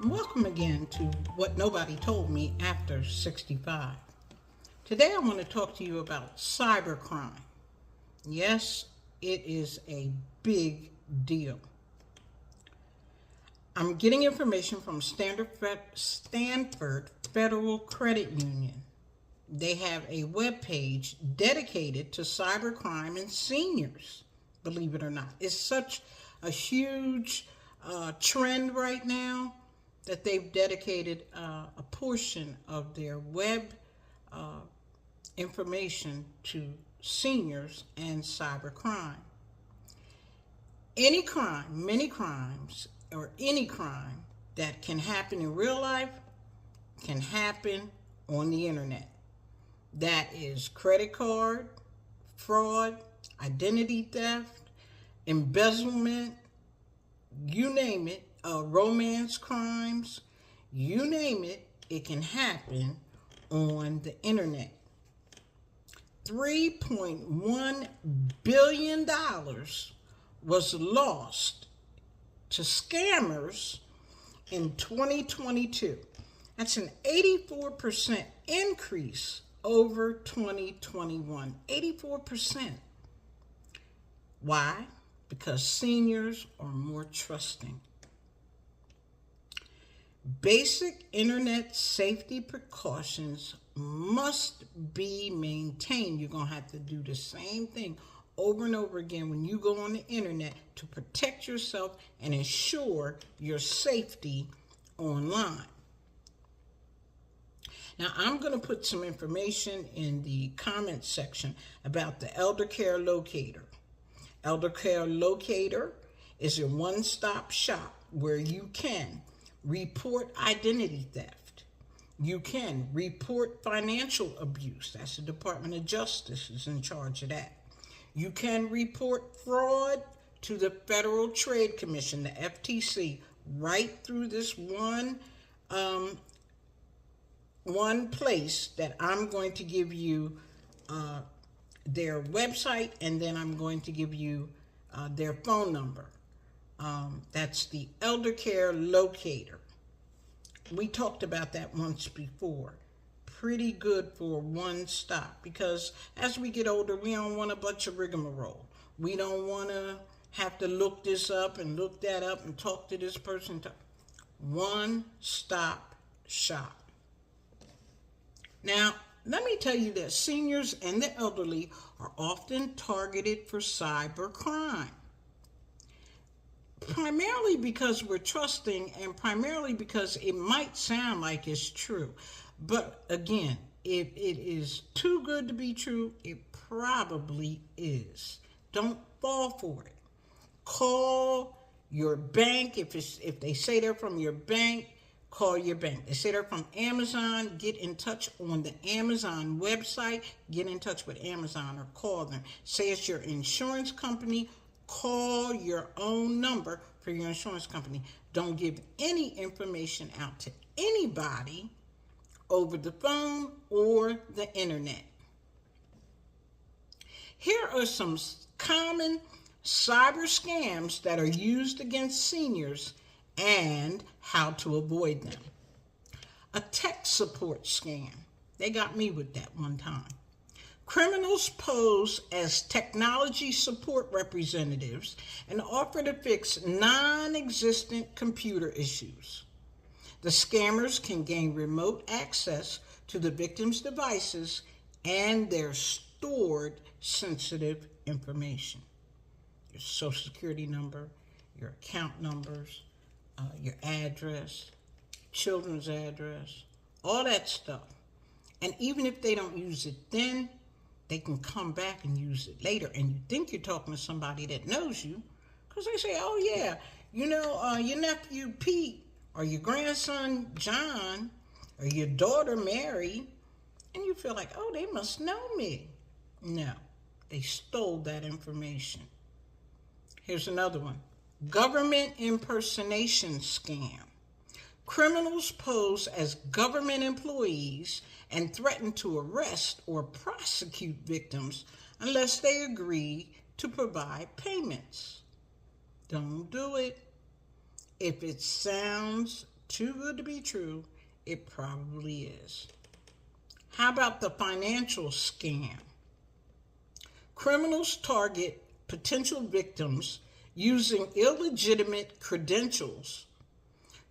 Welcome again to What Nobody Told Me After 65. Today I want to talk to you about cybercrime. Yes, it is a big deal. I'm getting information from Stanford Federal Credit Union. They have a webpage dedicated to cybercrime and seniors, believe it or not. It's such a huge trend right now that they've dedicated a portion of their web information to seniors and cybercrime. Any crime, many crimes, or any crime that can happen in real life can happen on the internet. That is credit card, fraud, identity theft, embezzlement, you name it, romance crimes, you name it, it can happen on the internet. $3.1 billion was lost to scammers in 2022. That's an 84% increase over 2021. 84%. Why? Because seniors are more trusting. Basic internet safety precautions must be maintained. You're going to have to do the same thing over and over again when you go on the internet to protect yourself and ensure your safety online. Now, I'm going to put some information in the comments section about the Elder Locator. Elder Locator is a one-stop shop where you can report identity theft. You can report financial abuse. That's the Department of Justice is in charge of that. You can report fraud to the Federal Trade Commission, the FTC, right through this one place that I'm going to give you their website, and then I'm going to give you their phone number. That's the Elder Care Locator. We talked about that once before. Pretty good for one stop, because as we get older, we don't want a bunch of rigmarole. We don't want to have to look this up and look that up and talk to this person. One stop shop. Now, let me tell you that seniors and the elderly are often targeted for cybercrime. Primarily because we're trusting, and primarily because it might sound like it's true. But again, if it is too good to be true, it probably is. Don't fall for it. Call your bank. If they say they're from your bank, call your bank. They say they're from Amazon, get in touch on the Amazon website, get in touch with Amazon or call them. Say it's your insurance company, call your own number for your insurance company. Don't give any information out to anybody over the phone or the internet. Here are some common cyber scams that are used against seniors and how to avoid them. A tech support scam. They got me with that one time. Criminals pose as technology support representatives and offer to fix non-existent computer issues. The scammers can gain remote access to the victim's devices and their stored sensitive information. Your social security number, your account numbers, your address, children's address, all that stuff. And even if they don't use it then, they can come back and use it later. And you think you're talking to somebody that knows you, because they say, oh yeah, your nephew Pete, or your grandson John, or your daughter Mary, and you feel like, oh, they must know me. No, they stole that information. Here's another one. Government impersonation scam. Criminals pose as government employees and threaten to arrest or prosecute victims unless they agree to provide payments. Don't do it. If it sounds Too good to be true, it probably is. How about the financial scam? Criminals target potential victims using illegitimate credentials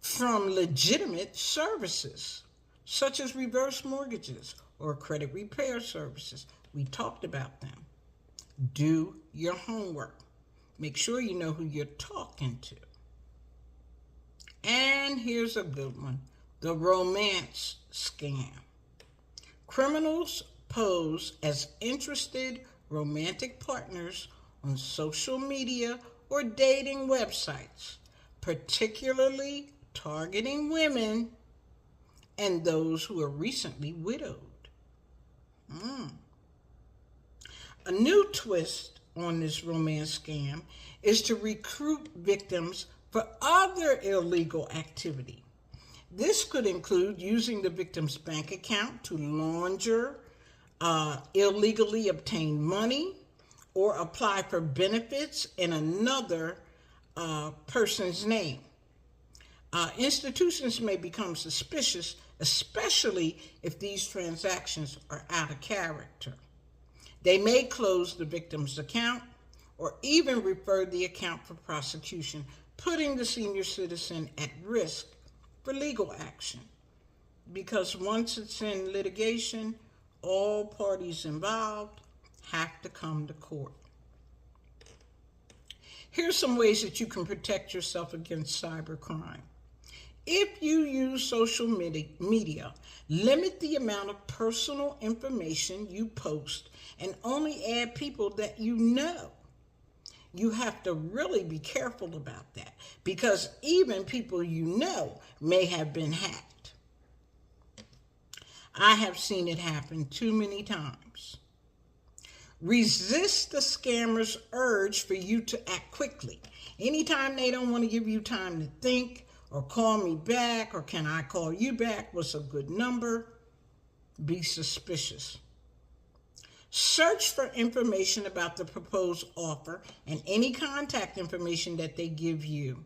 from legitimate services, such as reverse mortgages or credit repair services. We talked about them. Do your homework. Make sure you know who you're talking to. And here's a good one, the romance scam. Criminals pose as interested romantic partners on social media or dating websites, particularly targeting women and those who are recently widowed. A new twist on this romance scam is to recruit victims for other illegal activity. This could include using the victim's bank account to launder illegally obtained money or apply for benefits in another person's name. Institutions may become suspicious, especially if these transactions are out of character. They may close the victim's account or even refer the account for prosecution, putting the senior citizen at risk for legal action. Because once it's in litigation, all parties involved have to come to court. Here's some ways that you can protect yourself against cybercrime. If you use social media, limit the amount of personal information you post and only add people that you know. You have to really be careful about that because even people you know may have been hacked. I have seen it happen too many times. Resist the scammer's urge for you to act quickly. Anytime they don't want to give you time to think or call me back or can I call you back, what's a good number? Be suspicious. Search for information about the proposed offer and any contact information that they give you.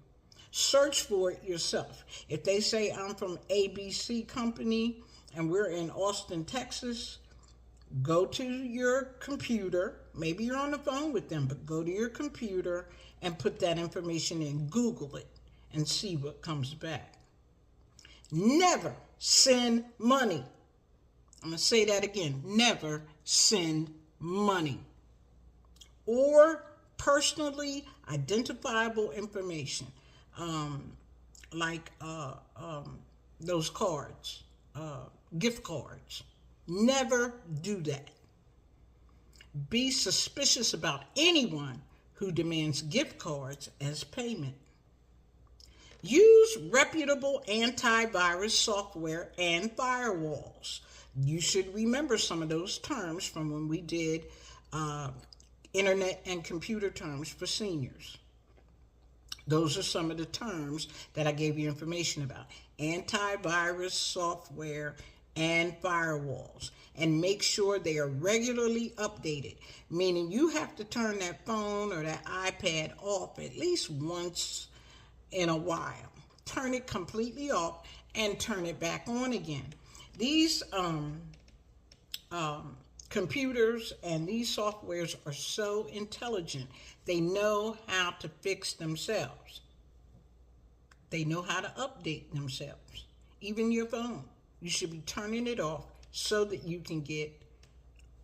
Search for it yourself. If they say I'm from ABC Company and we're in Austin, Texas, go to your computer. Maybe you're on the phone with them, but go to your computer and put that information in. Google it and see what comes back. Never send money. I'm going to say that again. Never send money or personally identifiable information like those cards, gift cards. Never do that. Be suspicious about anyone who demands gift cards as payment. Use reputable antivirus software and firewalls. You should remember some of those terms from when we did internet and computer terms for seniors. Those are some of the terms that I gave you information about. Antivirus software and firewalls. And make sure they are regularly updated, meaning you have to turn that phone or that iPad off at least once in a while. Turn it completely off and turn it back on again. These computers and these softwares are so intelligent. They know how to fix themselves. They know how to update themselves. Even your phone. You should be turning it off so that you can get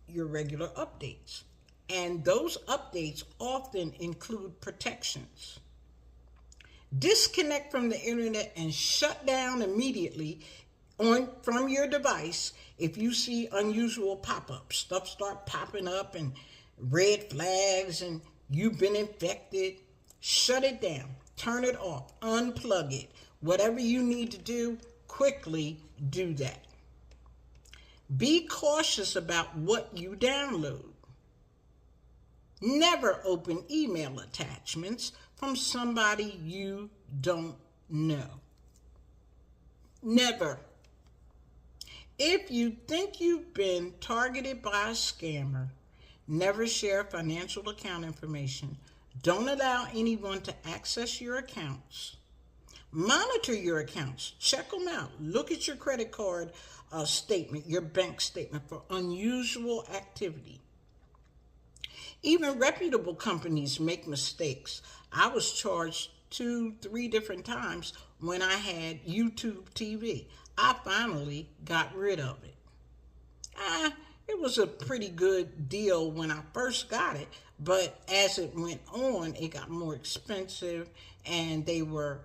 your regular updates. And those updates often include protections. Disconnect from the internet and shut down immediately from your device if you see unusual pop-ups. Stuff start popping up and red flags and you've been infected. Shut it down. Turn it off. Unplug it. Whatever you need to do, quickly do that. Be cautious about what you download. Never open email attachments from somebody you don't know. Never. If you think you've been targeted by a scammer, never share financial account information. Don't allow anyone to access your accounts. Monitor your accounts. Check them out. Look at your credit card statement, your bank statement for unusual activity. Even reputable companies make mistakes. I was charged 2-3 different times when I had YouTube TV. I finally got rid of it. It was a pretty good deal when I first got it, but as it went on, it got more expensive and they were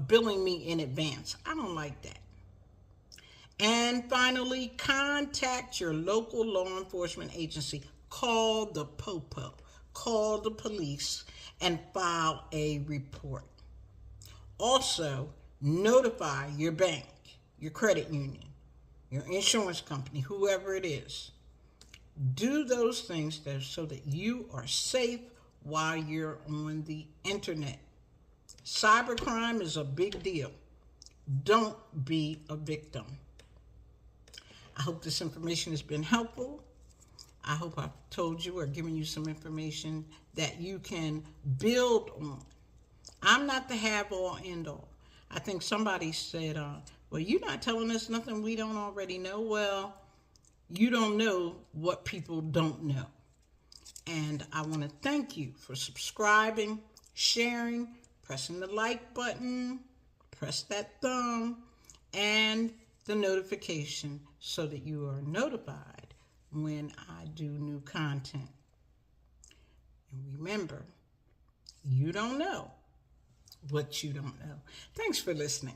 billing me in advance. I don't like that. And finally, contact your local law enforcement agency. Call the POPO, call the police, and file a report. Also, notify your bank, your credit union, your insurance company, whoever it is. Do those things so that you are safe while you're on the internet. Cybercrime is a big deal. Don't be a victim. I hope this information has been helpful. I hope I've told you or given you some information that you can build on. I'm not the have-all, end-all. I think somebody said, well, you're not telling us nothing we don't already know. Well, you don't know what people don't know. And I want to thank you for subscribing, sharing, pressing the like button, press that thumb, and the notification so that you are notified when I do new content. And remember, you don't know what you don't know. Thanks for listening.